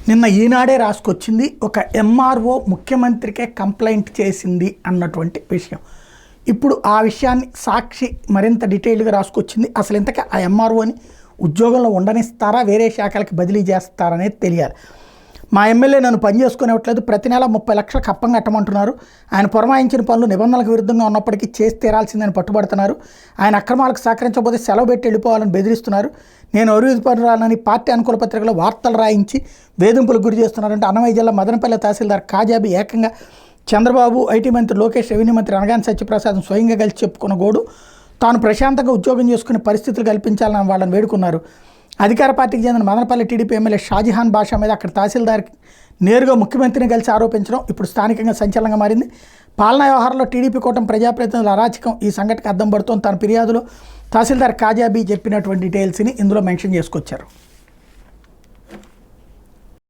నిన్న ఈనాడే రాసుకొచ్చింది ఒక ఎంఆర్ఓ ముఖ్యమంత్రికే కంప్లైంట్ చేసింది అన్నటువంటి విషయం. ఇప్పుడు ఆ విషయాన్ని సాక్షి మరింత డీటెయిల్గా రాసుకొచ్చింది. అసలు ఇంతకీ ఆ ఎంఆర్ఓని ఉద్యోగంలో ఉండనిస్తారా, వేరే శాఖలకి బదిలీ చేస్తారనేది తెలియాలి. మా ఎమ్మెల్యే నన్ను పని చేసుకునేవట్లేదు, ప్రతి నెల 30 లక్షలు కప్పం కట్టమంటున్నారు. ఆయన పురమాయించిన పనులు నిబంధనలకు విరుద్ధంగా ఉన్నప్పటికీ చేసి తీరాల్సిందని పట్టుబడుతున్నారు. ఆయన అక్రమాలకు సహకరించకపోతే సెలవు పెట్టి వెళ్ళిపోవాలని బెదిరిస్తున్నారు. నేను అవినీతిపరురాలని పార్టీ అనుకూల పత్రికలో వార్తలు రాయించి వేధింపులకు గురి చేస్తున్నారంటే అన్నమయ్య జిల్లా మదనపల్లి తహసీల్దార్ కాజాబీ ఏకంగా చంద్రబాబు, ఐటీ మంత్రి లోకేష్, రెవెన్యూ మంత్రి అనగాని సత్యప్రసాద్ స్వయంగా కలిసి చెప్పుకున్న గోడు తాను ప్రశాంతంగా ఉద్యోగం చేసుకునే పరిస్థితులు కల్పించాలని వాళ్ళని వేడుకున్నారు. అధికార పార్టీకి చెందిన మదనపల్లి టీడీపీ ఎమ్మెల్యే షాజహాన్ బాషా మీద అక్కడ తహసీల్దార్కి నేరుగా ముఖ్యమంత్రిని కలిసి ఆరోపించడం ఇప్పుడు స్థానికంగా సంచలనంగా మారింది. పాలనా వ్యవహారంలో టీడీపీ కూటమి ప్రజాప్రతినిధుల అరాచకం ఈ సంఘటనకు అద్దం పడుతోంది. తన ఫిర్యాదులో తహసీల్దార్ కాజాబీ చెప్పినటువంటి డీటెయిల్స్ని ఇందులో మెన్షన్ చేసుకొచ్చారు.